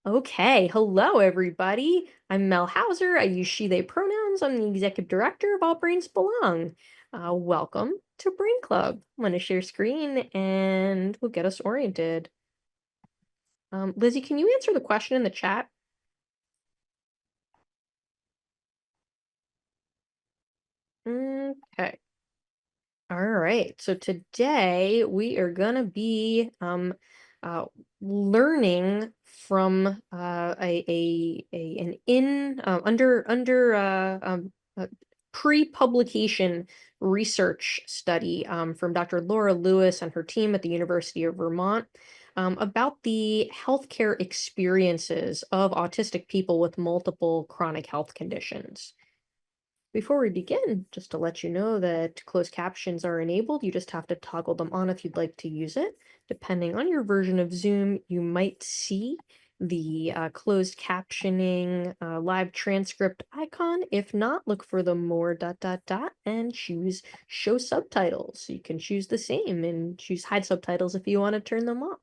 Okay, hello everybody. I'm Mel Hauser. I use she, they pronouns. I'm the executive director of All Brains Belong. Welcome to Brain Club. I'm going to share screen and we'll get us oriented. Lizzie, can you answer the question in the chat? Okay. All right. So today we are going to be learning from an in under pre-publication research study from Dr. Laura Lewis and her team at the University of Vermont about the healthcare experiences of autistic people with multiple chronic health conditions. Before we begin, just to let you know that closed captions are enabled. You just have to toggle them on if you'd like to use it. Depending on your version of Zoom, you might see the closed captioning live transcript icon. If not, look for the more ... and choose show subtitles. So you can choose the same and choose hide subtitles if you want to turn them off.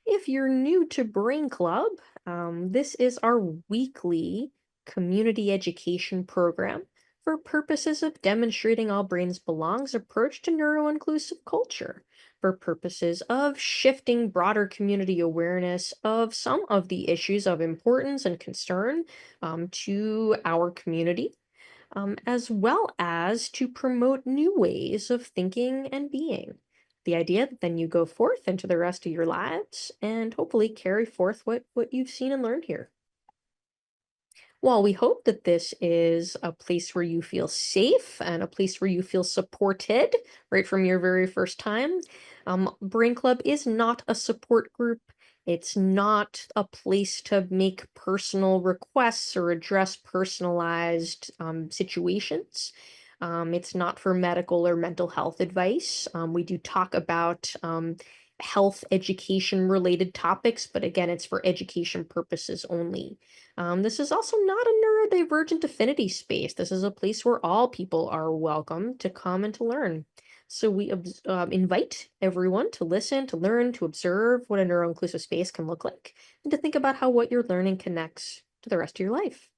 If you're new to Brain Club, this is our weekly community education program for purposes of demonstrating All Brains Belong's approach to neuro-inclusive culture, for purposes of shifting broader community awareness of some of the issues of importance and concern to our community, as well as to promote new ways of thinking and being. The idea that then you go forth into the rest of your lives and hopefully carry forth what you've seen and learned here. While we hope that this is a place where you feel safe and a place where you feel supported right from your very first time, Brain Club is not a support group. It's not a place to make personal requests or address personalized situations. It's not for medical or mental health advice. We do talk about health education related topics, but again, it's for education purposes only. This is also not a neurodivergent affinity space. This is a place where all people are welcome to come and to learn. So we invite everyone to listen, to learn, to observe what a neuro-inclusive space can look like, and to think about how what you're learning connects to the rest of your life.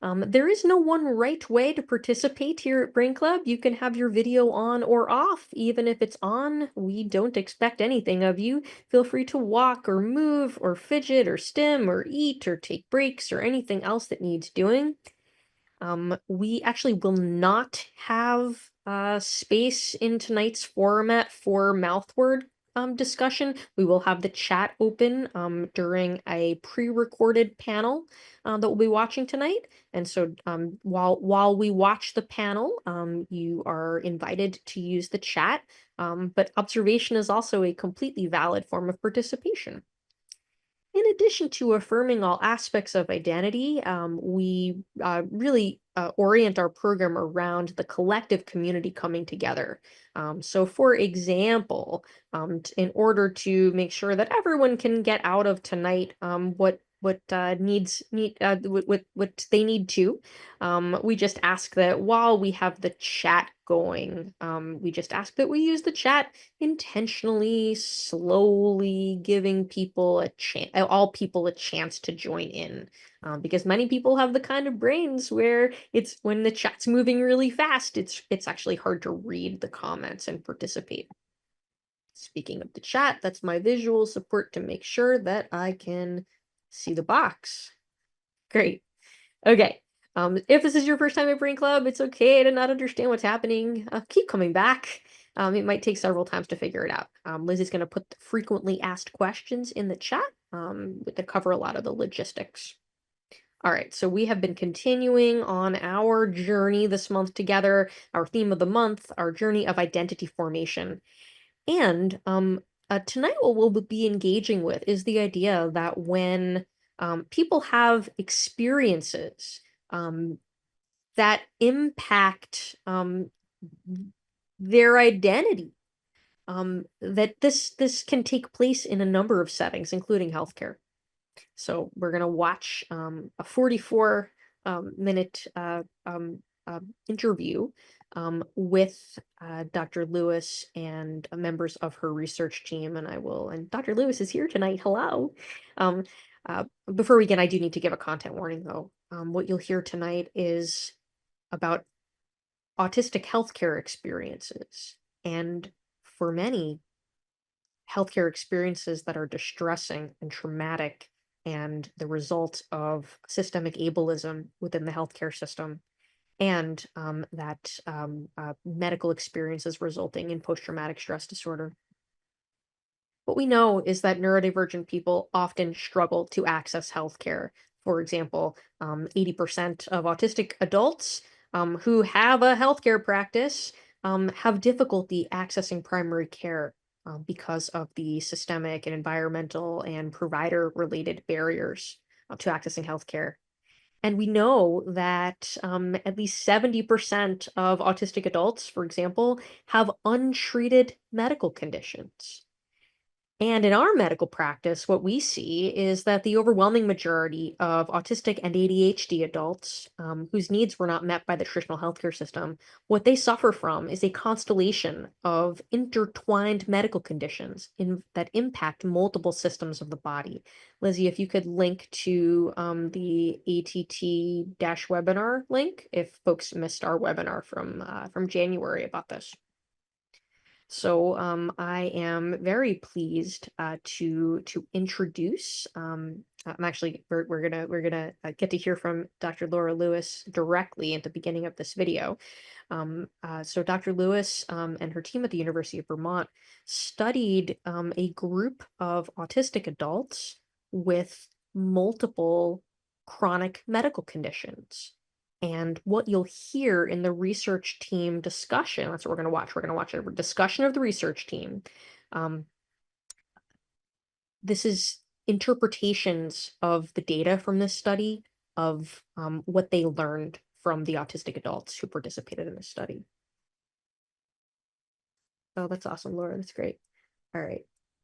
There is no one right way to participate here at Brain Club. You can have your video on or off. Even if it's on, we don't expect anything of you. Feel free to walk or move or fidget or stim or eat or take breaks or anything else that needs doing. We actually will not have space in tonight's format for mouthword discussion. We will have the chat open during a pre-recorded panel that we'll be watching tonight. And so while we watch the panel, you are invited to use the chat, but observation is also a completely valid form of participation. In addition to affirming all aspects of identity, we really orient our program around the collective community coming together. So for example, in order to make sure that everyone can get out of tonight what they need to, we just ask that while we have the chat going, we just ask that we use the chat intentionally, slowly, giving people a chance, all people a chance to join in. Because many people have the kind of brains where it's when the chat's moving really fast, it's actually hard to read the comments and participate. Speaking of the chat, that's my visual support to make sure that I can see the box. Great. Okay. If this is your first time at Brain Club, it's okay to not understand what's happening. Keep coming back. It might take several times to figure it out. Liz is going to put the frequently asked questions in the chat to cover a lot of the logistics. All right, so we have been continuing on our journey this month together, our theme of the month, our journey of identity formation. And tonight what we'll be engaging with is the idea that when people have experiences that impact their identity, that this can take place in a number of settings, including healthcare. So we're going to watch a 44 minute interview with Dr. Lewis and members of her research team, and Dr. Lewis is here tonight. Hello. Um, Before we begin, I do need to give a content warning, though. What you'll hear tonight is about autistic healthcare experiences, and for many, healthcare experiences that are distressing and traumatic and the result of systemic ableism within the healthcare system, and medical experiences resulting in post-traumatic stress disorder. What we know is that neurodivergent people often struggle to access healthcare. For example, 80% of autistic adults who have a healthcare practice have difficulty accessing primary care because of the systemic and environmental and provider-related barriers to accessing healthcare. And we know that at least 70% of autistic adults, for example, have untreated medical conditions. And in our medical practice, what we see is that the overwhelming majority of autistic and ADHD adults whose needs were not met by the traditional healthcare system, what they suffer from is a constellation of intertwined medical conditions that impact multiple systems of the body. Lizzie, if you could link to the ATT-webinar link, if folks missed our webinar from January about this. So I am very pleased to introduce. I'm actually we're gonna get to hear from Dr. Laura Lewis directly at the beginning of this video. So Dr. Lewis and her team at the University of Vermont studied a group of autistic adults with multiple chronic medical conditions. And what you'll hear in the research team discussion, that's what we're going to watch. We're going to watch a discussion of the research team. This is interpretations of the data from this study, of what they learned from the autistic adults who participated in this study. Oh, that's awesome, Laura. That's great. All right.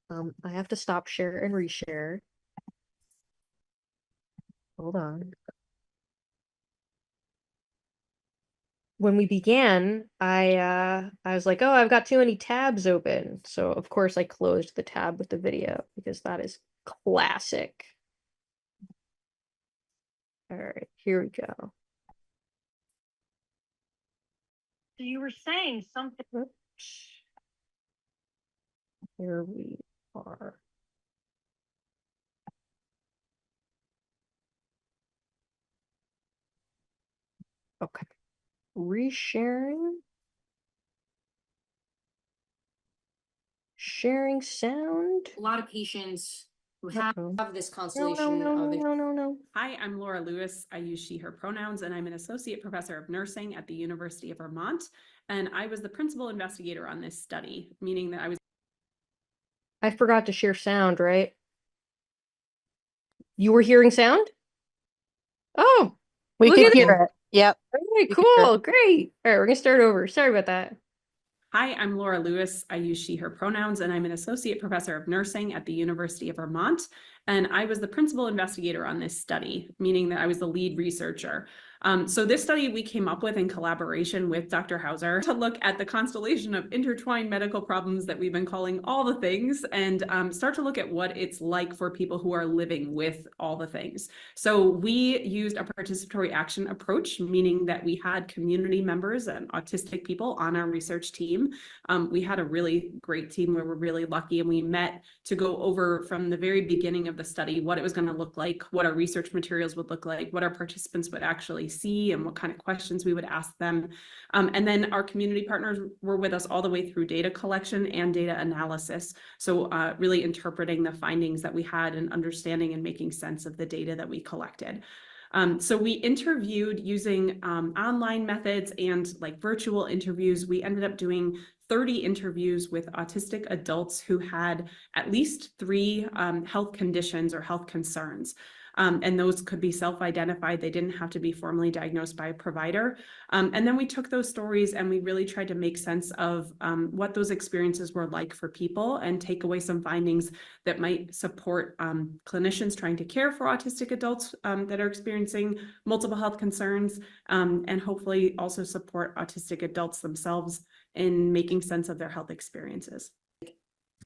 I have to stop share and reshare. Hold on. When we began, I was like, oh, I've got too many tabs open. So of course I closed the tab with the video because that is classic. All right, here we go. So you were saying something. Oops. Here we are. Okay. Resharing. Sharing sound. A lot of patients who have this No, constellation no. Hi, I'm Laura Lewis. I use she, her pronouns, and I'm an associate professor of nursing at the University of Vermont. And I was the principal investigator on this study, meaning that I forgot to share sound, right? You were hearing sound? Oh, we look could at hear that. it. Yep. Okay, cool, great. All right, we're gonna start over. Sorry about that. Hi, I'm Laura Lewis. I use she, her pronouns, and I'm an associate professor of nursing at the University of Vermont. And I was the principal investigator on this study, meaning that I was the lead researcher. So this study we came up with in collaboration with Dr. Hauser to look at the constellation of intertwined medical problems that we've been calling all the things, and start to look at what it's like for people who are living with all the things. So we used a participatory action approach, meaning that we had community members and autistic people on our research team. We had a really great team where we're really lucky, and we met to go over from the very beginning of the study what it was going to look like, what our research materials would look like, what our participants would actually see, and what kind of questions we would ask them. And then our community partners were with us all the way through data collection and data analysis. So really interpreting the findings that we had and understanding and making sense of the data that we collected. So we interviewed using online methods and like virtual interviews. We ended up doing 30 interviews with autistic adults who had at least 3 health conditions or health concerns. And those could be self-identified. They didn't have to be formally diagnosed by a provider. And then we took those stories and we really tried to make sense of what those experiences were like for people and take away some findings that might support clinicians trying to care for autistic adults that are experiencing multiple health concerns, and hopefully also support autistic adults themselves in making sense of their health experiences.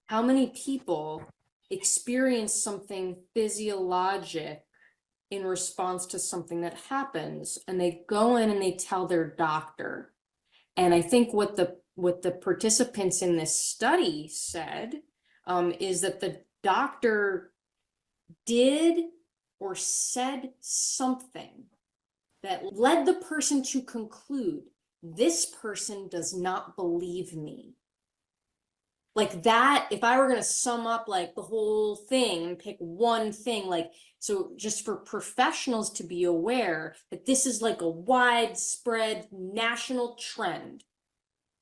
How many people experience something physiologic in response to something that happens, and they go in and they tell their doctor? And I think what the participants in this study said is that the doctor did or said something that led the person to conclude, this person does not believe me. Like that, if I were going to sum up like the whole thing and pick one thing, like, so just for professionals to be aware that this is like a widespread national trend,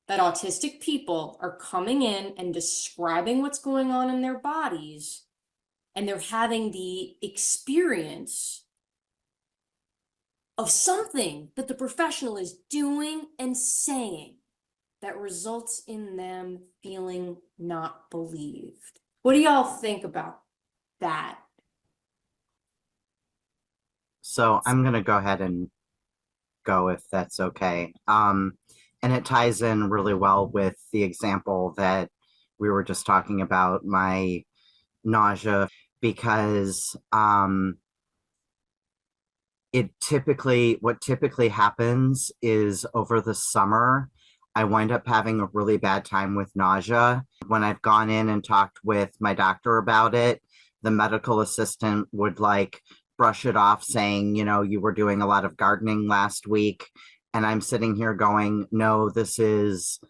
that autistic people are coming in and describing what's going on in their bodies, and they're having the experience of something that the professional is doing and saying that results in them feeling not believed. What do y'all think about that? So I'm going to go ahead and go if that's okay. And it ties in really well with the example that we were just talking about, my nausea, because what typically happens is over the summer, I wind up having a really bad time with nausea. When I've gone in and talked with my doctor about it, the medical assistant would like brush it off saying, you know, you were doing a lot of gardening last week. And I'm sitting here going, no, this is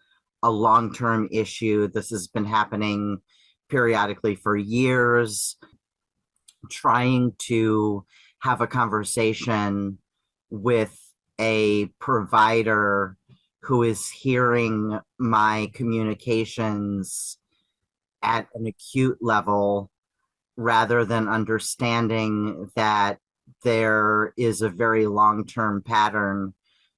a long-term issue. This has been happening periodically for years. Trying to have a conversation with a provider who is hearing my communications at an acute level rather than understanding that there is a very long-term pattern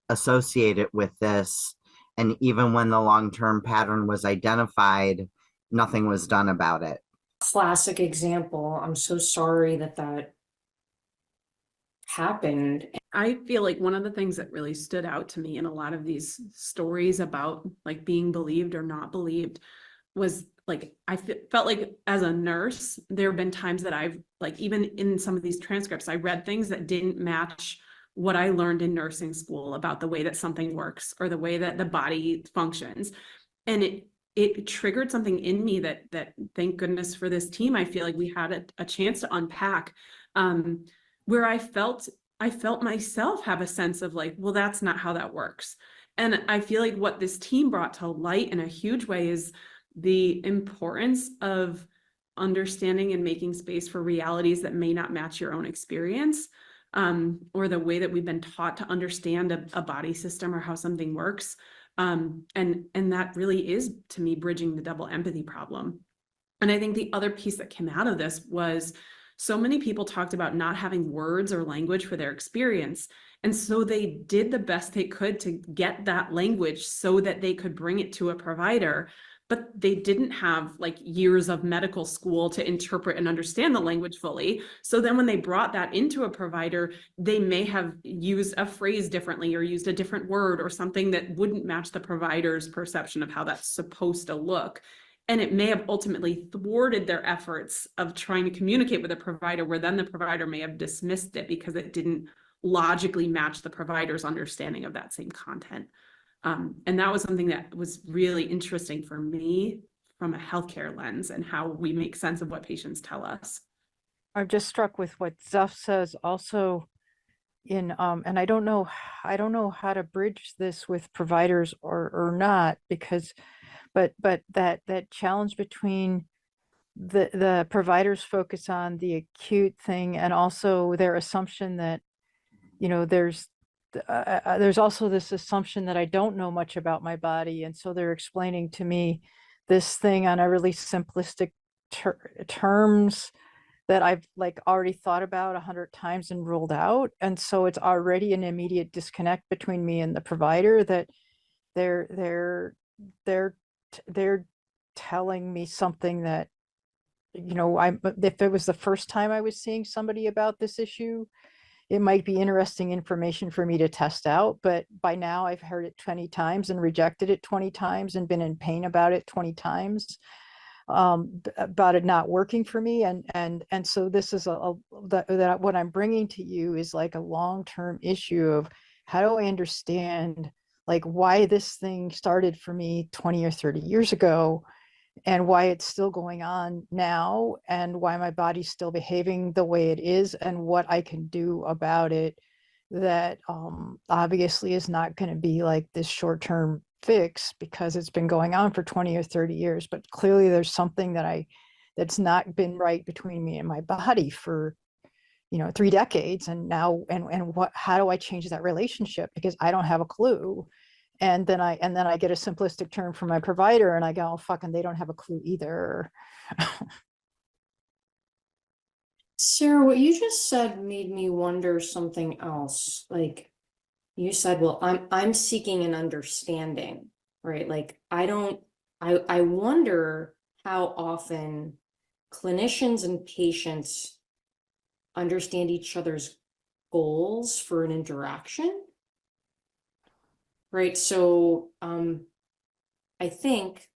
associated with this. And even when the long-term pattern was identified, nothing was done about it. Classic example. I'm so sorry that that happened. I feel like one of the things that really stood out to me in a lot of these stories about like being believed or not believed was like, felt like as a nurse, there have been times that I've like, even in some of these transcripts, I read things that didn't match what I learned in nursing school about the way that something works or the way that the body functions. And it triggered something in me that thank goodness for this team, I feel like we had a chance to unpack, where I felt myself have a sense of like, well, that's not how that works. And I feel like what this team brought to light in a huge way is the importance of understanding and making space for realities that may not match your own experience, or the way that we've been taught to understand a body system or how something works. And that really is, to me, bridging the double empathy problem. And I think the other piece that came out of this was so many people talked about not having words or language for their experience. And so they did the best they could to get that language so that they could bring it to a provider, but they didn't have like years of medical school to interpret and understand the language fully. So then when they brought that into a provider, they may have used a phrase differently or used a different word or something that wouldn't match the provider's perception of how that's supposed to look. And it may have ultimately thwarted their efforts of trying to communicate with a provider, where then the provider may have dismissed it because it didn't logically match the provider's understanding of that same content. And that was something that was really interesting for me from a healthcare lens and how we make sense of what patients tell us. I'm just struck with what Zeph says also in, and I don't know how to bridge this with providers or not, because but that challenge between the providers focus on the acute thing and also their assumption that, you know, there's also this assumption that I don't know much about my body, and so they're explaining to me this thing on a really simplistic terms that I've like already thought about 100 times and ruled out. And so it's already an immediate disconnect between me and the provider, that they're they're they're they're telling me something that, you know, if it was the first time I was seeing somebody about this issue, it might be interesting information for me to test out. But by now I've heard it 20 times and rejected it 20 times and been in pain about it 20 times, about it not working for me. And so this is that what I'm bringing to you is like a long-term issue of how do I understand like why this thing started for me 20 or 30 years ago, and why it's still going on now, and why my body's still behaving the way it is, and what I can do about it, that obviously is not going to be like this short-term fix because it's been going on for 20 or 30 years. But clearly there's something that's not been right between me and my body for, you know, 3 decades. And now, and how do I change that relationship? Because I don't have a clue. And then I get a simplistic term from my provider and I go, oh, fucking, they don't have a clue either. Sarah, what you just said made me wonder something else. Like you said, well, I'm seeking an understanding, right? Like I wonder how often clinicians and patients understand each other's goals for an interaction. Right. So I think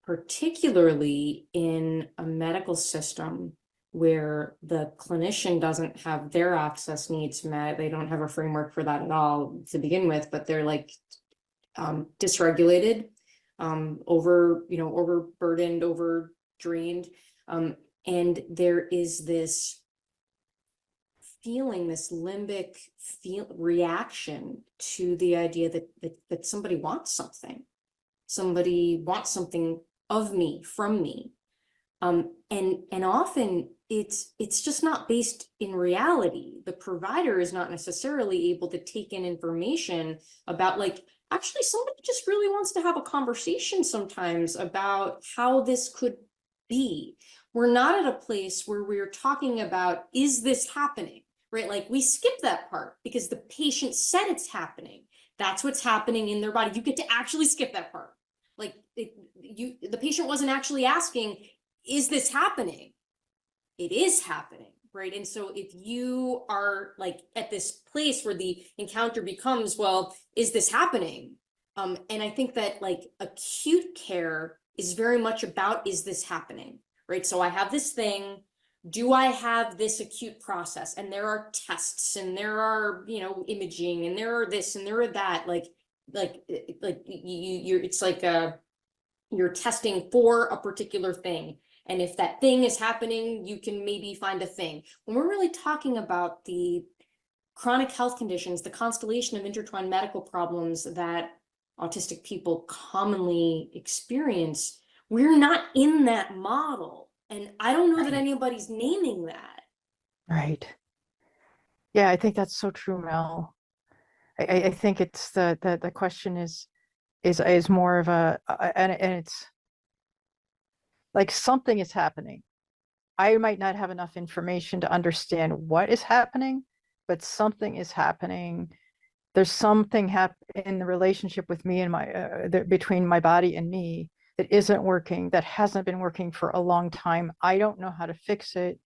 particularly in a medical system where the clinician doesn't have their access needs met, they don't have a framework for that at all to begin with, but they're like dysregulated, overburdened, overdrained. And there is this feeling, this limbic reaction to the idea that somebody wants something. Somebody wants something of me, from me. And often it's just not based in reality. The provider is not necessarily able to take in information about, like, actually somebody just really wants to have a conversation sometimes about how this could be. We're not at a place where we're talking about, is this happening? Right? Like we skip that part because the patient said it's happening. That's what's happening in their body. You get to actually skip that part. Like the patient wasn't actually asking, is this happening? It is happening, right? And so if you are like at this place where the encounter becomes, well, is this happening? And I think that like acute care is very much about, is this happening, right? So I have this thing, do I have this acute process? And there are tests and there are, imaging and there are this and there are that, it's like you're testing for a particular thing. And if that thing is happening, you can maybe find a thing. When we're really talking about the chronic health conditions, the constellation of intertwined medical problems that autistic people commonly experience, we're not in that model. And I don't know that anybody's naming that. Right. Yeah, I think that's so true, Mel. I think it's the question is more of and it's like something is happening. I might not have enough information to understand what is happening, but something is happening. There's something in the relationship with me and my between my body and me that isn't working, that hasn't been working for a long time. I don't know how to fix it.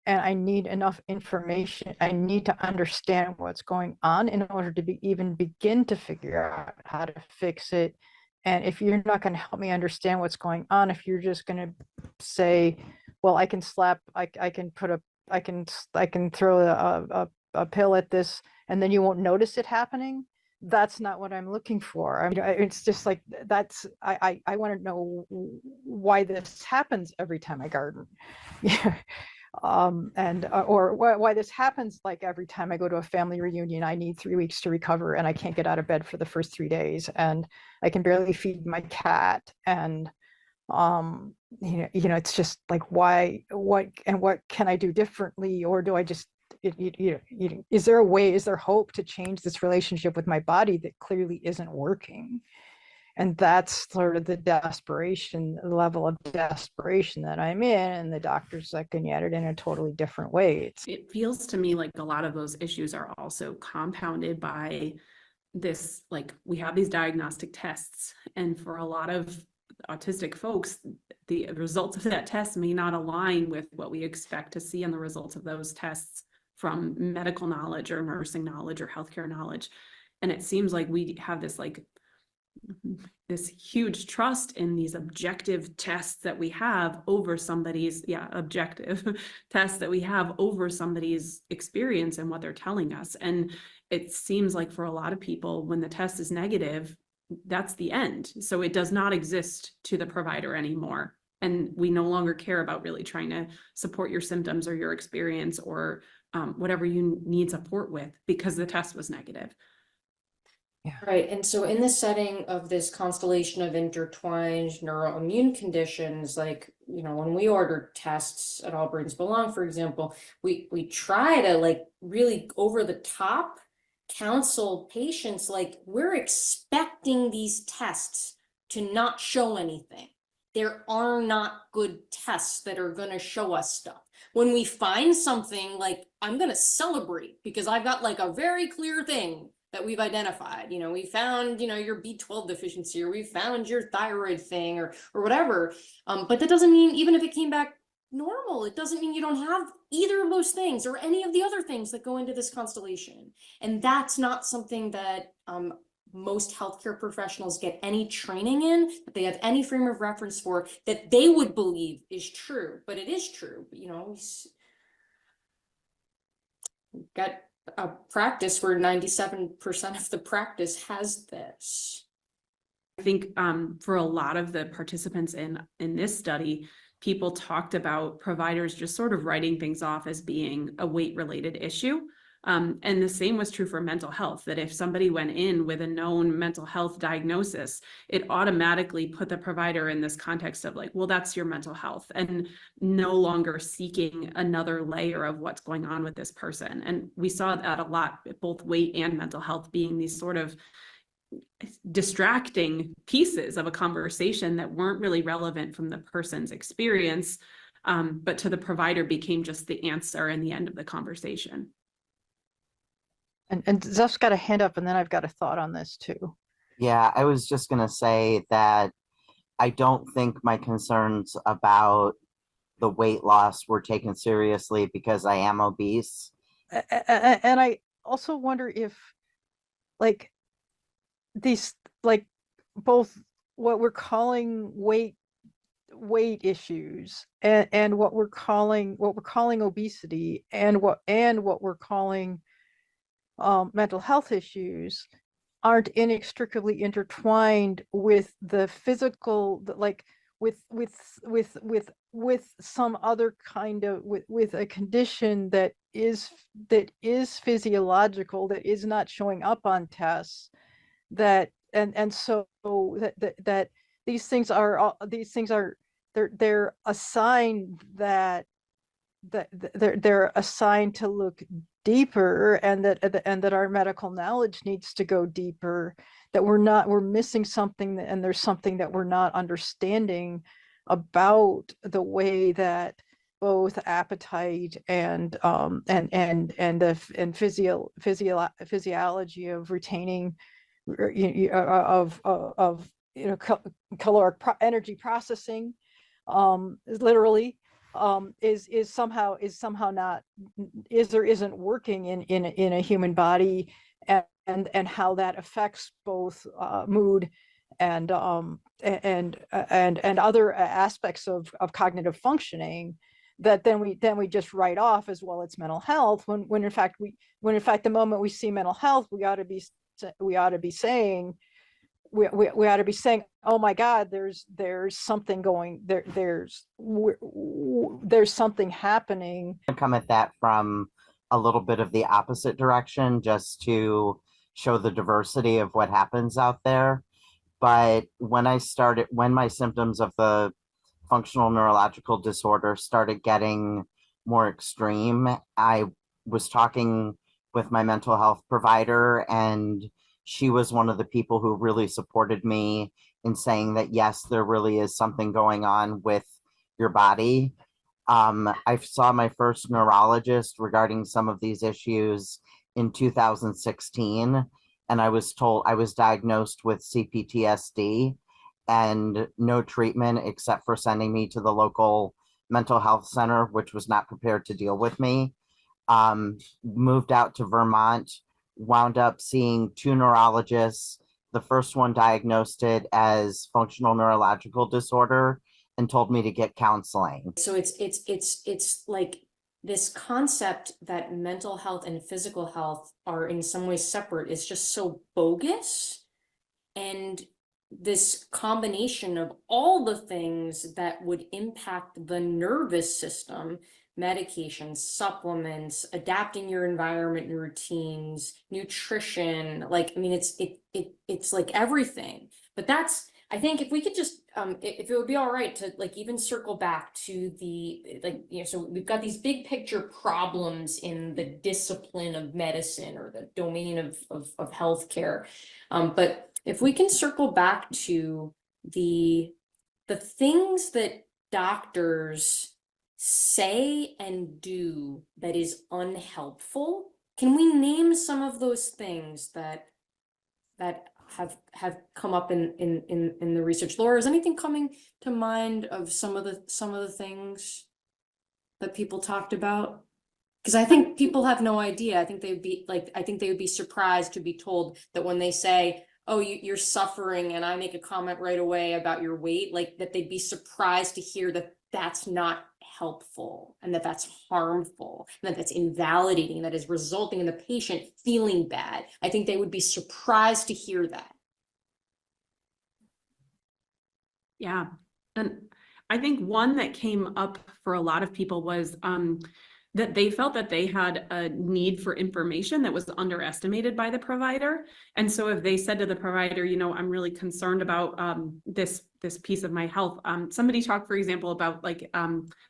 And I need enough information. I need to understand what's going on in order to even begin to figure out how to fix it. And if you're not going to help me understand what's going on, if you're just going to say, well, I can throw a pill at this and then you won't notice it happening, that's not what I'm looking for. I mean, it's just like, I want to know why this happens every time I garden. Yeah. Or why this happens, like every time I go to a family reunion, I need 3 weeks to recover and I can't get out of bed for the first 3 days and I can barely feed my cat. And it's just like, what can I do differently? Or do I just, is there hope to change this relationship with my body that clearly isn't working? And that's sort of the desperation, the level of desperation that I'm in, and the doctor's looking at it in a totally different way. It feels to me like a lot of those issues are also compounded by this, like, we have these diagnostic tests, and for a lot of autistic folks, the results of that test may not align with what we expect to see in the results of those tests from medical knowledge or nursing knowledge or healthcare knowledge. And it seems like we have this this huge trust in these objective tests that we have over somebody's objective tests that we have over somebody's experience and what they're telling us. And it seems like for a lot of people, when the test is negative, that's the end. So it does not exist to the provider anymore. And we no longer care about really trying to support your symptoms or your experience or whatever you need support with, because the test was negative. Yeah. Right. And so in the setting of this constellation of intertwined neuroimmune conditions, like, you know, when we order tests at All Brains Belong, for example, we try to like really over the top counsel patients, like we're expecting these tests to not show anything. There are not good tests that are going to show us stuff. When we find something, like I'm going to celebrate because I've got like a very clear thing that we've identified. You know, we found, you know, your B12 deficiency, or we found your thyroid thing, or whatever. But that doesn't mean, even if it came back normal, it doesn't mean you don't have either of those things or any of the other things that go into this constellation. And that's not something that most healthcare professionals get any training in, that they have any frame of reference for, that they would believe is true. But it is true. You know, we've got a practice where 97% of the practice has this. I think for a lot of the participants in this study, people talked about providers just sort of writing things off as being a weight-related issue. And the same was true for mental health, that if somebody went in with a known mental health diagnosis, it automatically put the provider in this context of like, well, that's your mental health, and no longer seeking another layer of what's going on with this person. And we saw that a lot, both weight and mental health being these sort of distracting pieces of a conversation that weren't really relevant from the person's experience, but to the provider became just the answer in the end of the conversation. And Zeph's got a hand up, and then I've got a thought on this too. Yeah, I was just going to say that I don't think my concerns about the weight loss were taken seriously because I am obese. And I also wonder if, like, these, like, both what we're calling weight issues and what we're calling obesity and what we're calling mental health issues aren't inextricably intertwined with the physical, like with some other kind of with a condition that is physiological, that is not showing up on tests, that and so that these things are they're a sign that they're assigned to look deeper, and that our medical knowledge needs to go deeper, that we're missing something, and there's something that we're not understanding about the way that both appetite and physiology of retaining of caloric energy processing literally is somehow not or isn't working in a human body, and how that affects both mood and other aspects of cognitive functioning, that then we just write off as, well, it's mental health, when in fact the moment we see mental health, we ought to be saying, oh my God, there's something going there. There's something happening. I come at that from a little bit of the opposite direction, just to show the diversity of what happens out there. But when my symptoms of the functional neurological disorder started getting more extreme, I was talking with my mental health provider, and she was one of the people who really supported me in saying that, yes, there really is something going on with your body. I saw my first neurologist regarding some of these issues in 2016, and I was told I was diagnosed with CPTSD and no treatment except for sending me to the local mental health center, which was not prepared to deal with me. Moved out to Vermont, wound up seeing two neurologists. The first one diagnosed it as functional neurological disorder and told me to get counseling. So it's like this concept that mental health and physical health are in some ways separate is just so bogus. And this combination of all the things that would impact the nervous system, medications, supplements, adapting your environment and routines, nutrition, like, I mean, it's like everything. But that's, I think if we could just, if it would be all right to like even circle back to the, like, you know, so we've got these big picture problems in the discipline of medicine or the domain of healthcare. But if we can circle back to the things that doctors say and do that is unhelpful, can we name some of those things that have come up in the research? Laura, is anything coming to mind of some of the things that people talked about? Because I think people have no idea. I think they would be surprised to be told that when they say, oh, you're suffering, and I make a comment right away about your weight, like that they'd be surprised to hear that that's not helpful and that that's harmful and that that's invalidating, that is resulting in the patient feeling bad. I think they would be surprised to hear that. Yeah. And I think one that came up for a lot of people was that they felt that they had a need for information that was underestimated by the provider. And so if they said to the provider, you know, I'm really concerned about this piece of my health. Somebody talked, for example, about like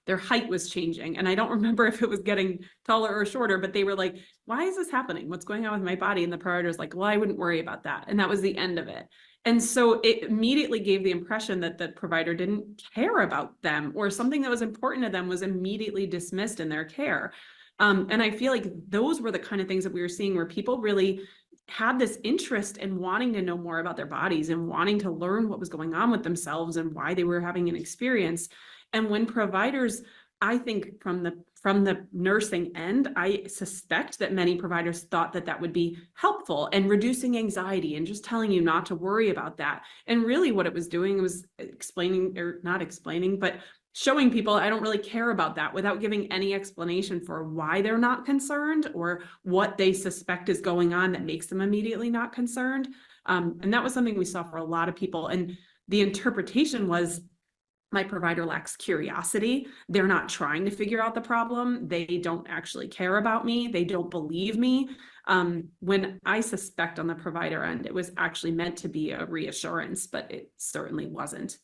their height was changing. And I don't remember if it was getting taller or shorter, but they were like, why is this happening? What's going on with my body? And the provider was like, well, I wouldn't worry about that. And that was the end of it. And so it immediately gave the impression that the provider didn't care about them, or something that was important to them was immediately dismissed in their care. And I feel like those were the kind of things that we were seeing where people really had this interest in wanting to know more about their bodies and wanting to learn what was going on with themselves and why they were having an experience. And when providers, I think from the nursing end, I suspect that many providers thought that that would be helpful and reducing anxiety and just telling you not to worry about that. And really what it was doing was explaining, or not explaining, but showing people I don't really care about that, without giving any explanation for why they're not concerned or what they suspect is going on that makes them immediately not concerned. And that was something we saw for a lot of people. And the interpretation was, my provider lacks curiosity. They're not trying to figure out the problem. They don't actually care about me. They don't believe me. When I suspect on the provider end, it was actually meant to be a reassurance, but it certainly wasn't.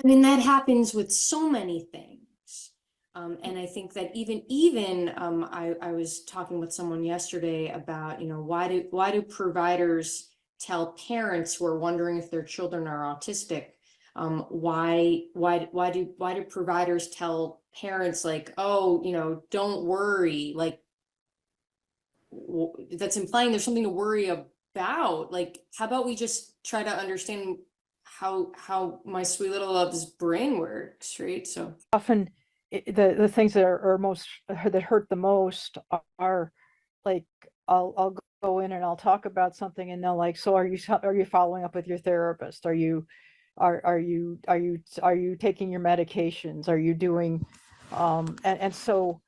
I mean, that happens with so many things. And I think that I was talking with someone yesterday about, you know, why do providers tell parents who are wondering if their children are autistic, why do providers tell parents like, oh, you know, don't worry, like that's implying there's something to worry about. Like, how about we just try to understand how my sweet little love's brain works, right? So often the things that are most that hurt the most are like, I'll go in and I'll talk about something and they'll like, so are you following up with your therapist? Are you taking your medications? Are you doing and so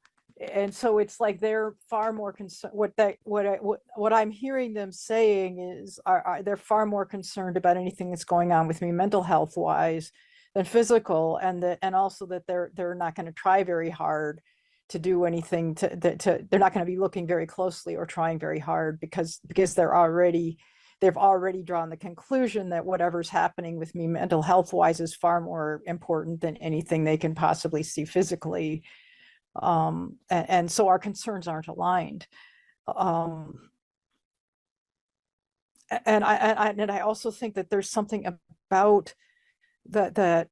it's like they're far more concerned. What I'm hearing them saying is they're far more concerned about anything that's going on with me mental health wise than physical, and also that they're not going to try very hard to do anything they're not going to be looking very closely or trying very hard because they've already drawn the conclusion that whatever's happening with me mental health wise is far more important than anything they can possibly see physically. And so our concerns aren't aligned. and I also think that there's something about that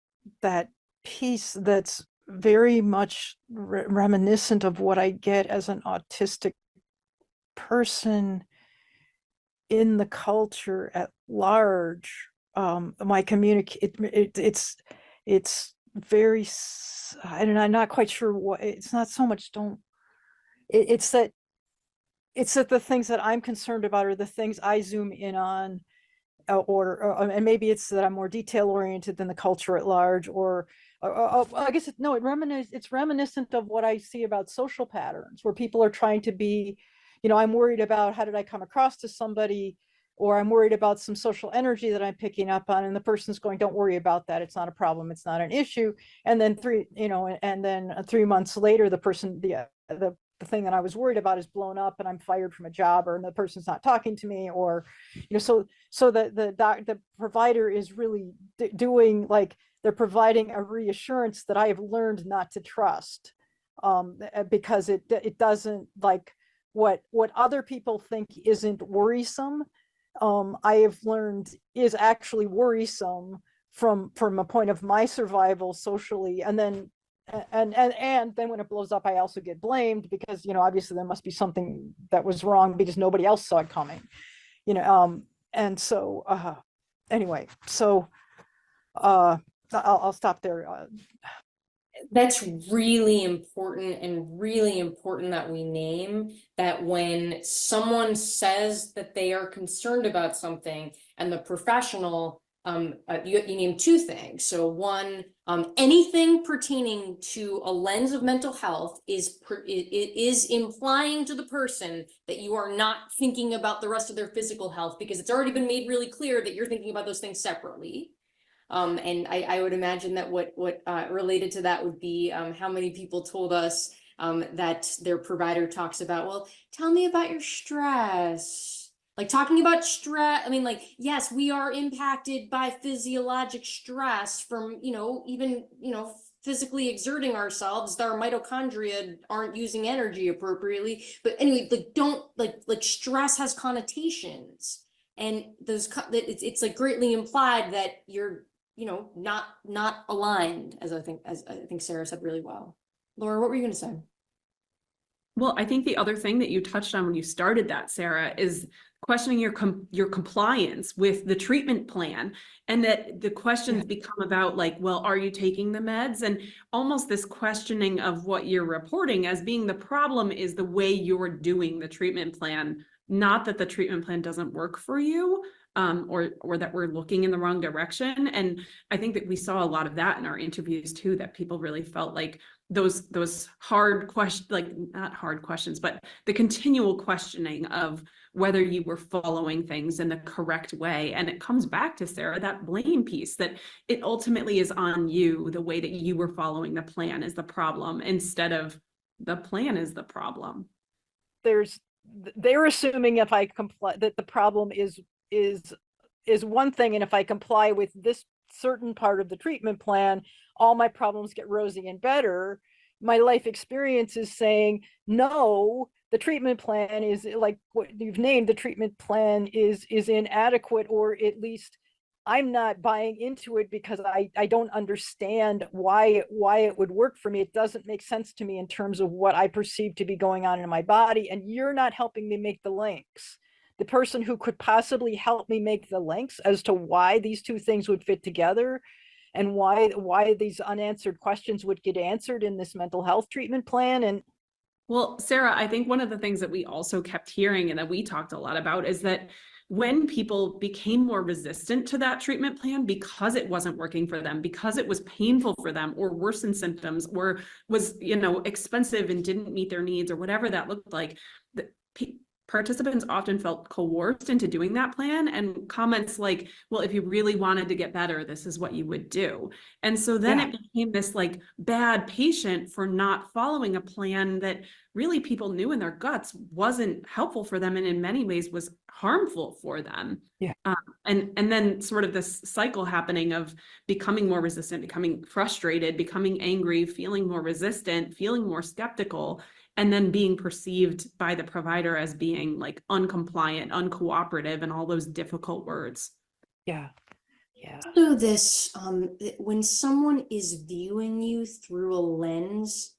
piece that's very much reminiscent of what I get as an autistic person in the culture at large. My it's very, I'm not quite sure what, it's not so much it's that the things that I'm concerned about are the things I zoom in on, and maybe it's that I'm more detail oriented than the culture at large, or I guess it's reminiscent of what I see about social patterns where people are trying to be, I'm worried about how did I come across to somebody, or I'm worried about some social energy that I'm picking up on, and the person's going, don't worry about that, it's not a problem, it's not an issue. And then 3 months later, the person, the thing that I was worried about is blown up and I'm fired from a job, or the person's not talking to me, or so the provider is really doing, like, they're providing a reassurance that I have learned not to trust, because it doesn't, like, what other people think isn't worrisome, I have learned is actually worrisome from a point of my survival socially. And then when it blows up, I also get blamed because, obviously there must be something that was wrong because nobody else saw it coming, and so anyway, so I'll stop there. That's really important, and really important that we name that when someone says that they are concerned about something and the professional, you name two things. So one, anything pertaining to a lens of mental health is implying to the person that you are not thinking about the rest of their physical health, because it's already been made really clear that you're thinking about those things separately. And I would imagine that what related to that would be how many people told us that their provider talks about, well, tell me about your stress. Like, talking about stress, I mean, like, yes, we are impacted by physiologic stress from, even, physically exerting ourselves. Our mitochondria aren't using energy appropriately. But anyway, like, don't, like stress has connotations. And it's like greatly implied that you're, not aligned, as I think Sarah said really well. Laura, what were you going to say? Well, I think the other thing that you touched on when you started that, Sarah, is questioning your compliance with the treatment plan, and that the questions become about, like, well, are you taking the meds? And almost this questioning of what you're reporting as being the problem is the way you're doing the treatment plan, not that the treatment plan doesn't work for you. Or that we're looking in the wrong direction. And I think that we saw a lot of that in our interviews too, that people really felt like those hard questions, like, not hard questions, but the continual questioning of whether you were following things in the correct way. And it comes back to, Sarah, that blame piece, that it ultimately is on you. The way that you were following the plan is the problem, instead of the plan is the problem. They're assuming if I comply, that the problem is one thing, and if I comply with this certain part of the treatment plan, all my problems get rosy and better. My life experience is saying, no, the treatment plan is, like what you've named, the treatment plan is inadequate, or at least I'm not buying into it because I don't understand why it would work for me. It doesn't make sense to me in terms of what I perceive to be going on in my body, and you're not helping me make the links. The person who could possibly help me make the links as to why these two things would fit together, and why these unanswered questions would get answered in this mental health treatment plan. And well, Sarah, I think one of the things that we also kept hearing and that we talked a lot about is that when people became more resistant to that treatment plan because it wasn't working for them, because it was painful for them, or worsened symptoms, or was, expensive and didn't meet their needs, or whatever that looked like, participants often felt coerced into doing that plan, and comments like, well, if you really wanted to get better, this is what you would do. And so then it became this, like, bad patient for not following a plan that really people knew in their guts wasn't helpful for them, and in many ways was harmful for them. And then sort of this cycle happening of becoming more resistant, becoming frustrated, becoming angry, feeling more resistant, feeling more skeptical. and then being perceived by the provider as being like uncompliant, uncooperative, and all those difficult words. Yeah. Yeah. So this, when someone is viewing you through a lens,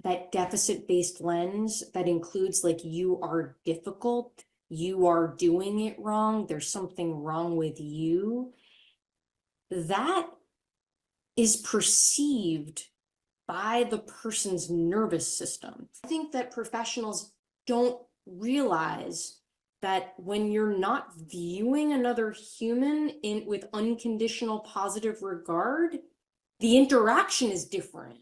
that deficit-based lens that includes like you are difficult, you are doing it wrong, there's something wrong with you, that is perceived by the person's nervous system. I think that professionals don't realize that when you're not viewing another human in with unconditional positive regard, the interaction is different.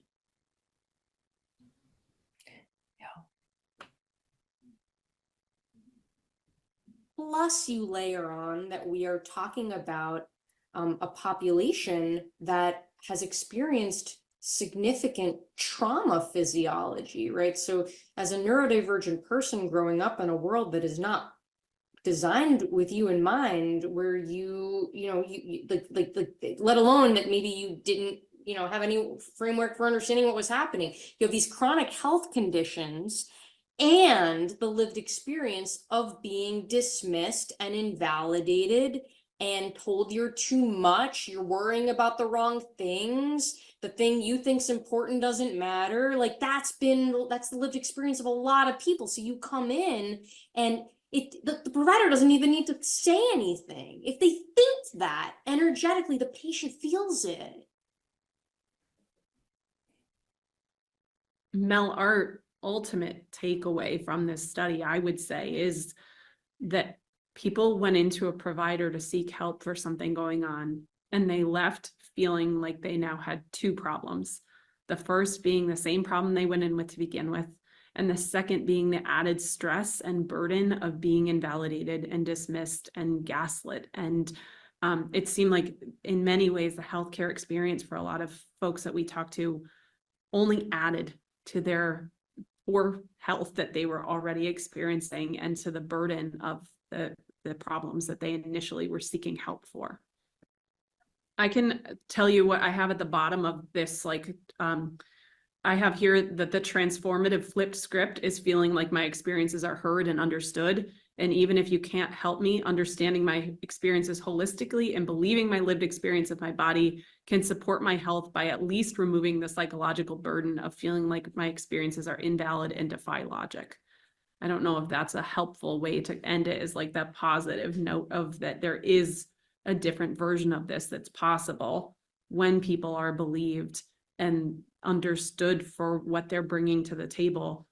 Plus, you layer on that we are talking about a population that has experienced significant trauma physiology, right? So as a neurodivergent person growing up in a world that is not designed with you in mind, where you let alone that maybe you didn't, have any framework for understanding what was happening. You have these chronic health conditions and the lived experience of being dismissed and invalidated and told you're too much, you're worrying about the wrong things, the thing you think's important doesn't matter. Like that's the lived experience of a lot of people. So you come in and the provider doesn't even need to say anything. If they think that energetically, the patient feels it. Mel, our ultimate takeaway from this study, I would say, is that people went into a provider to seek help for something going on, and they left feeling like they now had two problems. The first being the same problem they went in with to begin with, and the second being the added stress and burden of being invalidated and dismissed and gaslit. And it seemed like in many ways, the healthcare experience for a lot of folks that we talked to only added to their poor health that they were already experiencing and to the burden of the problems that they initially were seeking help for. I can tell you what I have at the bottom of this, I have here that the transformative flipped script is feeling like my experiences are heard and understood. And even if you can't help me, understanding my experiences holistically and believing my lived experience of my body can support my health by at least removing the psychological burden of feeling like my experiences are invalid and defy logic. I don't know if that's a helpful way to end it, is like that positive note of that there is a different version of this that's possible when people are believed and understood for what they're bringing to the table.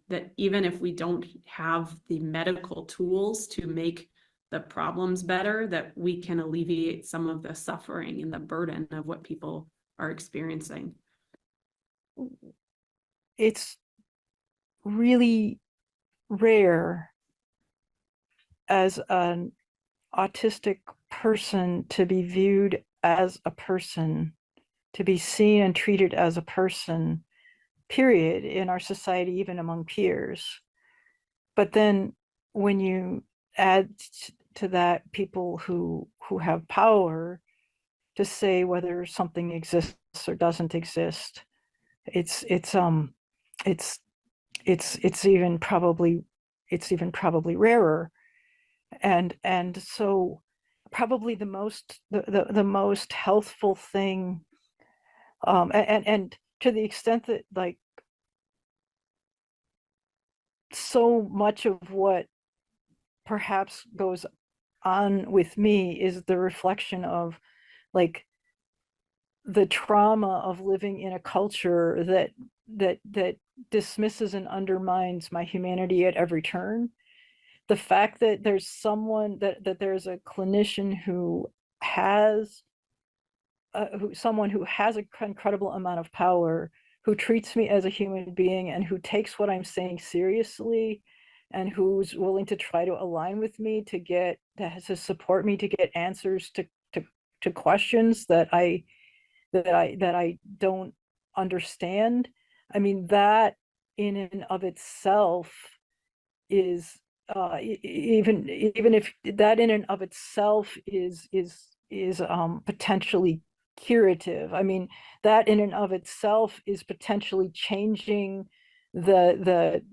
That even if we don't have the medical tools to make the problems better, that we can alleviate some of the suffering and the burden of what people are experiencing. It's really rare as an autistic person to be viewed as a person, to be seen and treated as a person, period, in our society, even among peers. But then when you add to that people who have power to say whether something exists or doesn't exist, it's even probably rarer. And so probably the most healthful thing, and to the extent that like so much of what perhaps goes on with me is the reflection of like the trauma of living in a culture that dismisses and undermines my humanity at every turn. The fact that there's someone that there's a clinician who has someone who has an incredible amount of power, who treats me as a human being and who takes what I'm saying seriously, and who's willing to try to align with me to support me to get answers to questions that I don't understand. I mean, that in and of itself is even if that in and of itself is potentially curative. I mean, that in and of itself is potentially changing the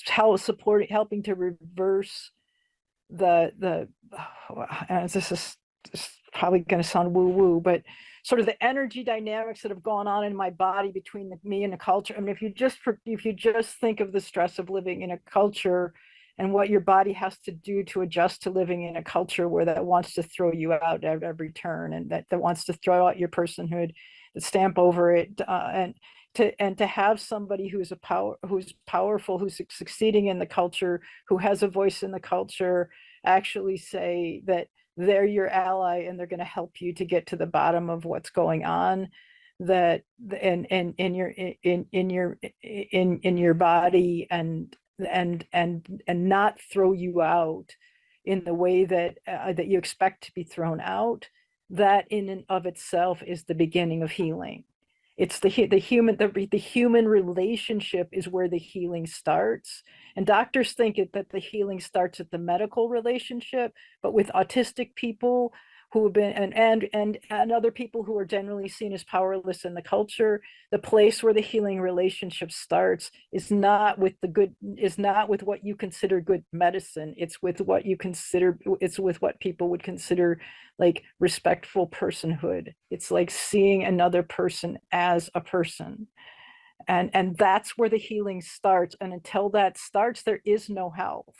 how helping to reverse and this is probably going to sound woo woo, but sort of the energy dynamics that have gone on in my body between me and the culture. I mean, if you just think of the stress of living in a culture and what your body has to do to adjust to living in a culture where that wants to throw you out at every turn, and that wants to throw out your personhood, that stamp over it, and to have somebody who's powerful, who's succeeding in the culture, who has a voice in the culture, actually say that they're your ally and they're going to help you to get to the bottom of what's going on, that and in your body, and not throw you out in the way that that you expect to be thrown out. That in and of itself is the beginning of healing. It's the human relationship is where the healing starts. And doctors think that the healing starts at the medical relationship, but with autistic people who have been and other people who are generally seen as powerless in the culture, the place where the healing relationship starts is not with what you consider good medicine. It's with what people would consider like respectful personhood. It's like seeing another person as a person. And that's where the healing starts. And until that starts, there is no health.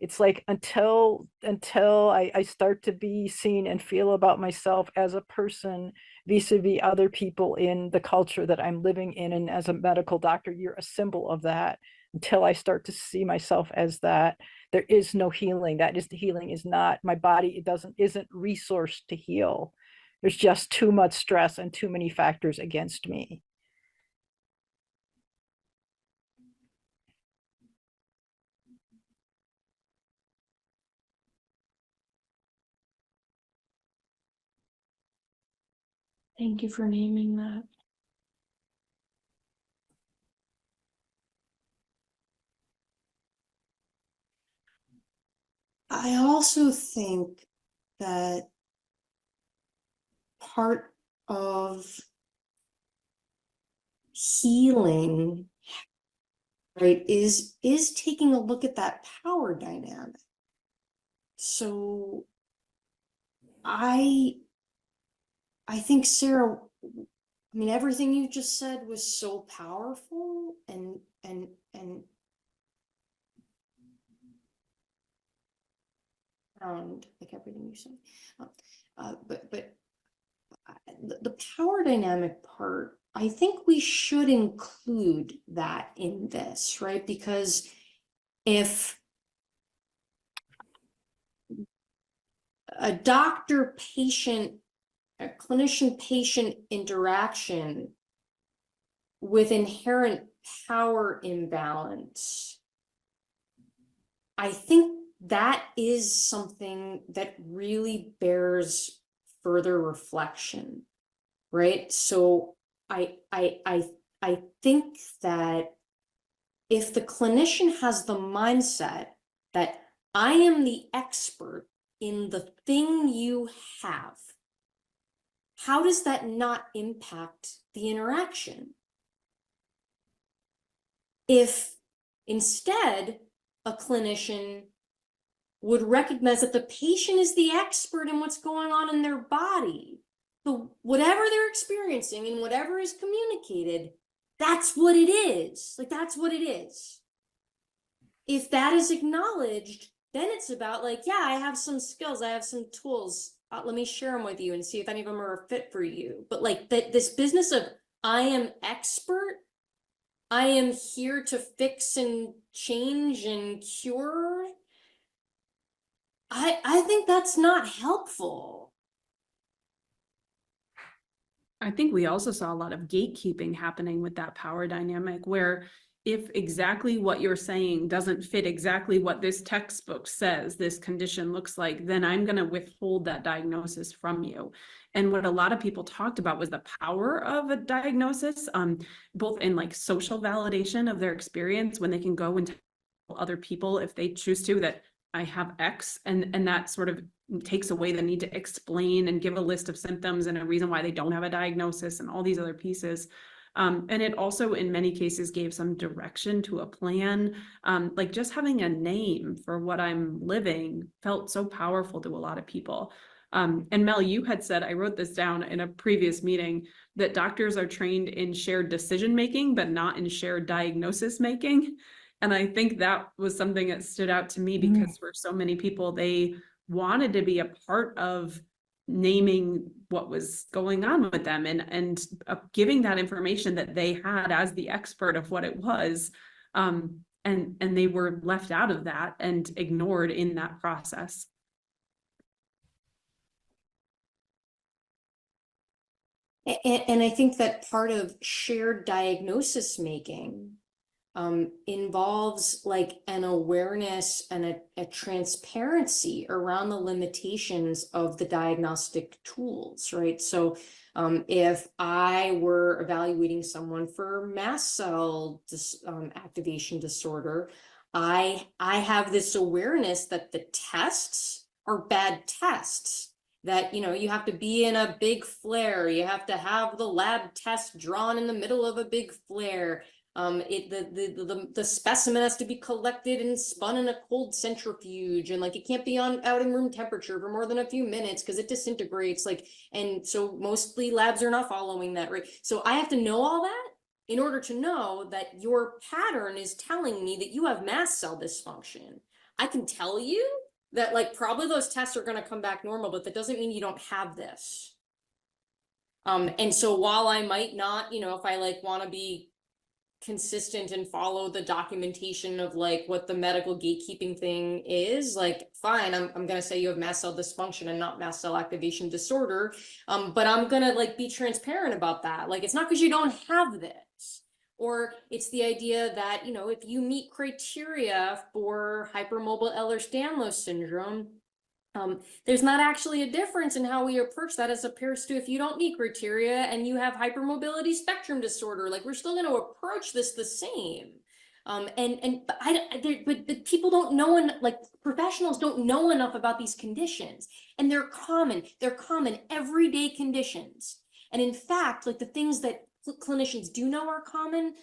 It's like until I start to be seen and feel about myself as a person vis-a-vis other people in the culture that I'm living in, and as a medical doctor, you're a symbol of that. Until I start to see myself as that, there is no healing. That is, the healing is not my body. Isn't resourced to heal. There's just too much stress and too many factors against me. Thank you for naming that. I also think that part of healing, right, is taking a look at that power dynamic. So I think, Sarah, I mean, everything you just said was so powerful, and like everything you said, but the power dynamic part, I think we should include that in this, right? Because if a clinician-patient interaction with inherent power imbalance, I think that is something that really bears further reflection, right? So I think that if the clinician has the mindset that I am the expert in the thing you have, how does that not impact the interaction? If instead a clinician would recognize that the patient is the expert in what's going on in their body, so whatever they're experiencing and whatever is communicated, that's what it is. Like, that's what it is. If that is acknowledged, then it's about like, yeah, I have some skills, I have some tools. Let me share them with you and see if any of them are a fit for you. But like this business of I am expert, I am here to fix and change and cure, I think that's not helpful. I think we also saw a lot of gatekeeping happening with that power dynamic, where if exactly what you're saying doesn't fit exactly what this textbook says this condition looks like, then I'm going to withhold that diagnosis from you. And what a lot of people talked about was the power of a diagnosis, both in like social validation of their experience, when they can go and tell other people if they choose to that I have X, and that sort of takes away the need to explain and give a list of symptoms and a reason why they don't have a diagnosis and all these other pieces. And it also, in many cases, gave some direction to a plan. Like just having a name for what I'm living felt so powerful to a lot of people. And Mel, you had said, I wrote this down in a previous meeting, that doctors are trained in shared decision making, but not in shared diagnosis making. And I think that was something that stood out to me because for so many people, they wanted to be a part of naming what was going on with them and giving that information that they had as the expert of what it was. And they were left out of that and ignored in that process. And I think that part of shared diagnosis making involves like an awareness and a transparency around the limitations of the diagnostic tools, right? So if I were evaluating someone for mast cell activation disorder, I have this awareness that the tests are bad tests. That, you know, you have to be in a big flare, you have to have the lab test drawn in the middle of a big flare. The specimen has to be collected and spun in a cold centrifuge, and like it can't be out in room temperature for more than a few minutes because it disintegrates. Like, and so mostly labs are not following that, right? So I have to know all that in order to know that your pattern is telling me that you have mast cell dysfunction. I can tell you that like probably those tests are going to come back normal, but that doesn't mean you don't have this. And so while I might not, you know, if I like want to be consistent and follow the documentation of like what the medical gatekeeping thing is, like fine, I'm going to say you have mast cell dysfunction and not mast cell activation disorder. But I'm going to like be transparent about that. Like, it's not because you don't have this. Or it's the idea that, you know, if you meet criteria for hypermobile Ehlers-Danlos syndrome, there's not actually a difference in how we approach that as opposed to if you don't meet criteria and you have hypermobility spectrum disorder. Like, we're still going to approach this the same. But people don't know, and like professionals don't know enough about these conditions, and they're common everyday conditions. And in fact, like the things that clinicians do know are common,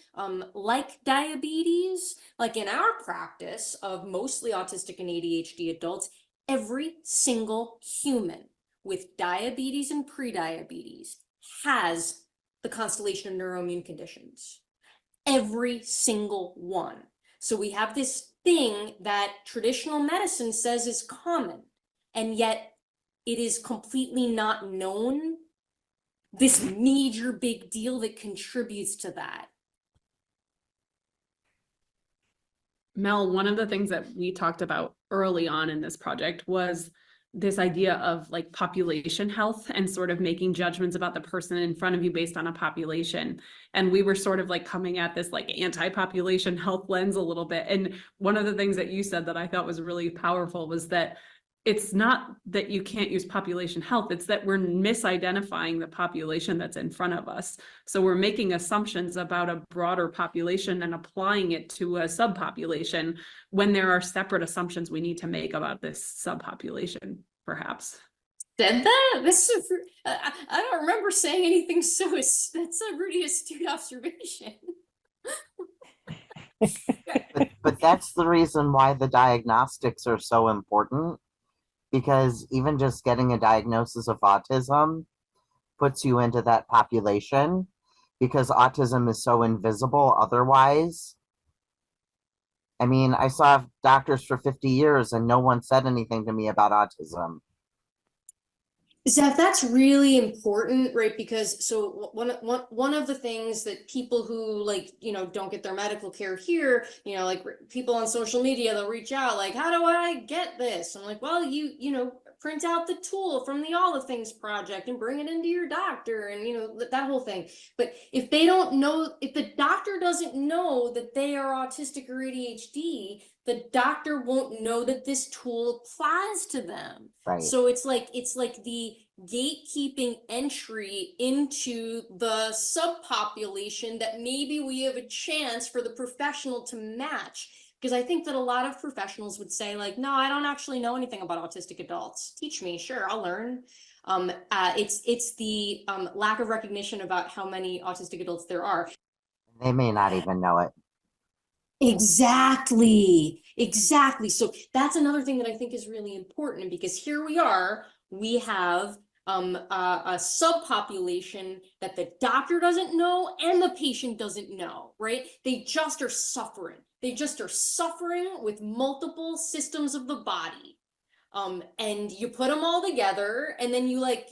like diabetes, like in our practice of mostly autistic and ADHD adults, every single human with diabetes and prediabetes has the constellation of neuroimmune conditions. Every single one. So we have this thing that traditional medicine says is common, and yet it is completely not known. This major big deal that contributes to that. Mel, one of the things that we talked about early on in this project was this idea of like population health and sort of making judgments about the person in front of you based on a population. And we were sort of like coming at this like anti-population health lens a little bit. And one of the things that you said that I thought was really powerful was that it's not that you can't use population health, it's that we're misidentifying the population that's in front of us. So we're making assumptions about a broader population and applying it to a subpopulation when there are separate assumptions we need to make about this subpopulation, perhaps. Said that? This is I don't remember saying anything so that's a really astute observation. But that's the reason why the diagnostics are so important, because even just getting a diagnosis of autism puts you into that population, because autism is so invisible otherwise. I mean, I saw doctors for 50 years and no one said anything to me about autism. Zeph, that's really important, right? Because so one of the things that people who like, you know, don't get their medical care here, you know, like people on social media, they'll reach out like, how do I get this? I'm like, well, you know, print out the tool from the All the Things project and bring it into your doctor, and you know, that whole thing. But if they don't know, if the doctor doesn't know that they are autistic or ADHD, the doctor won't know that this tool applies to them. Right. So it's like the gatekeeping entry into the subpopulation that maybe we have a chance for the professional to match. Because I think that a lot of professionals would say like, no, I don't actually know anything about autistic adults. Teach me, sure, I'll learn. It's the lack of recognition about how many autistic adults there are. They may not even know it. Exactly, exactly. So that's another thing that I think is really important, because here we are, we have a subpopulation that the doctor doesn't know and the patient doesn't know, right? They just are suffering. They just are suffering with multiple systems of the body. And you put them all together, and then you like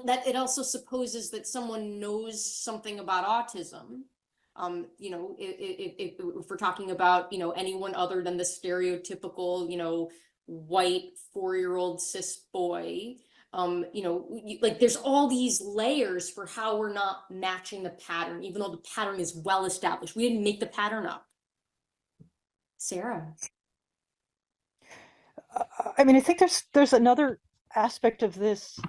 that. It also supposes that someone knows something about autism. You know, if we're talking about, you know, anyone other than the stereotypical, you know, white 4-year-old cis boy, you know, like there's all these layers for how we're not matching the pattern, even though the pattern is well established. We didn't make the pattern up. Sarah. I mean, I think there's another aspect of this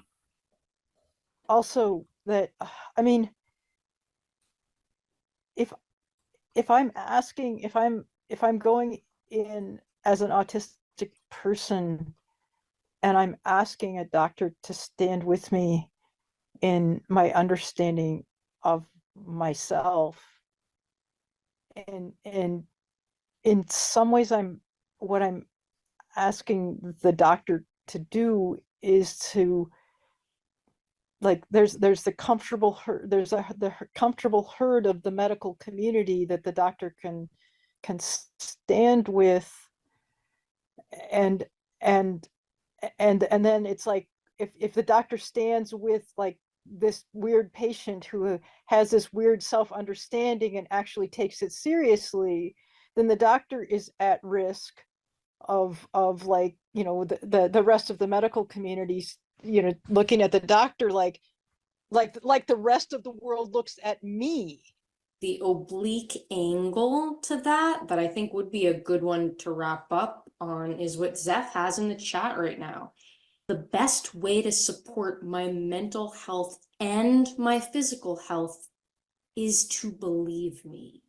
also that, I mean, if I'm asking, if I'm going in as an autistic person and I'm asking a doctor to stand with me in my understanding of myself, and in some ways what I'm asking the doctor to do is to, like, there's the comfortable herd, the comfortable herd of the medical community that the doctor can stand with, and and and then it's like, if the doctor stands with like this weird patient who has this weird self-understanding and actually takes it seriously, then the doctor is at risk of like, you know, the rest of the medical communities, you know, looking at the doctor like the rest of the world looks at me. The oblique angle to that I think would be a good one to wrap up on is what Zeph has in the chat right now. The best way to support my mental health and my physical health is to believe me.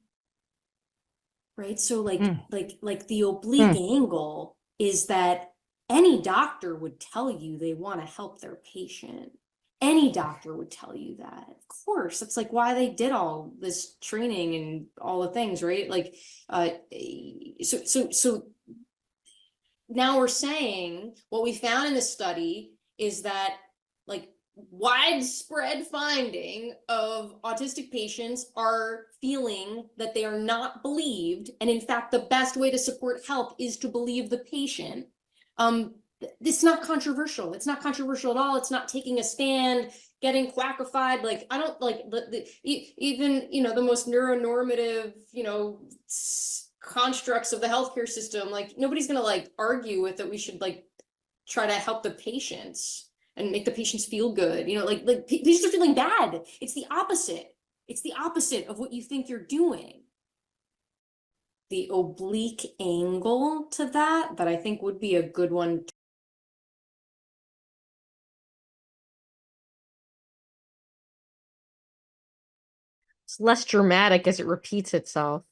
Right? So like the oblique angle is that any doctor would tell you they want to help their patient. Any doctor would tell you that. Of course, that's like why they did all this training and all the things, right? Like, so now we're saying what we found in this study is that like widespread finding of autistic patients are feeling that they are not believed, and in fact the best way to support help is to believe the patient. It's not controversial. It's not controversial at all. It's not taking a stand, getting quackified. Like, I don't like even, you know, the most neuronormative, you know, constructs of the healthcare system. Like, nobody's gonna like argue with that we should like try to help the patients and make the patients feel good. You know, like patients are feeling bad. It's the opposite. It's the opposite of what you think you're doing. The oblique angle to that I think would be a good one. It's less dramatic as it repeats itself.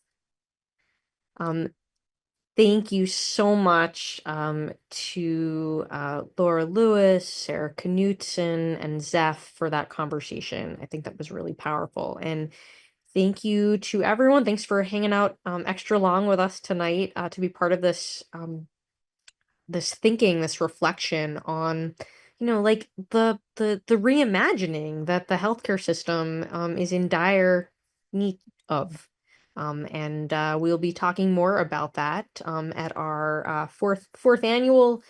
Thank you so much to Laura Lewis, Sarah Knutson, and Zeph for that conversation. I think that was really powerful. And thank you to everyone. Thanks for hanging out extra long with us tonight to be part of this this thinking, this reflection on, you know, like the reimagining that the healthcare system is in dire need of. And we'll be talking more about that at our fourth annual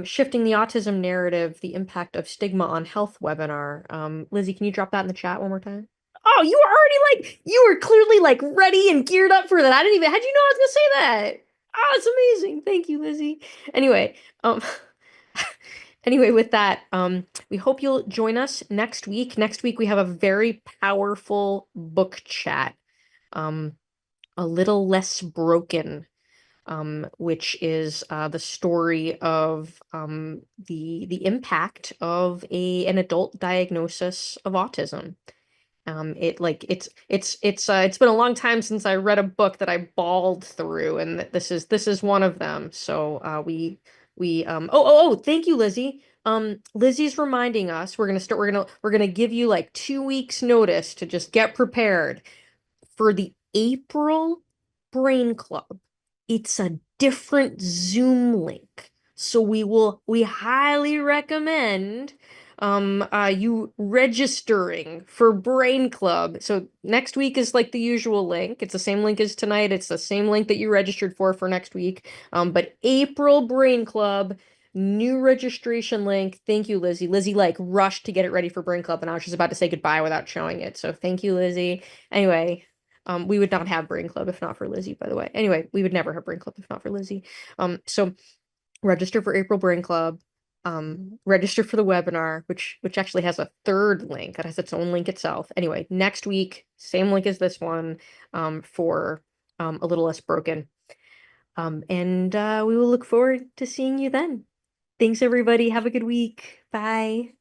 Shifting the Autism Narrative, the Impact of Stigma on Health webinar. Lizzie, can you drop that in the chat one more time? Oh, you were already like, you were clearly like ready and geared up for that. I didn't even, how'd you know I was gonna say that? Oh, it's amazing. Thank you, Lizzie. Anyway, anyway, with that, we hope you'll join us next week. Next week we have a very powerful book chat. A Little Less Broken, which is the story of the impact of an adult diagnosis of autism. It's been a long time since I read a book that I bawled through, and this is one of them. So thank you, Lizzie. Lizzie's reminding us we're gonna give you like 2 weeks notice to just get prepared for the April Brain Club. It's a different Zoom link. So we highly recommend you registering for Brain Club. So next week is like the usual link. It's the same link as tonight. It's the same link that you registered for next week. But April Brain Club, new registration link. Thank you, Lizzie. Lizzie like rushed to get it ready for Brain Club, and I was just about to say goodbye without showing it. So thank you, Lizzie. Anyway, we would not have Brain Club if not for Lizzie, by the way. Anyway, we would never have Brain Club if not for Lizzie. So register for April Brain Club. Register for the webinar, which actually has a third link. It has its own link itself. Anyway, next week, same link as this one, for a little less broken. And we will look forward to seeing you then. Thanks, everybody. Have a good week. Bye.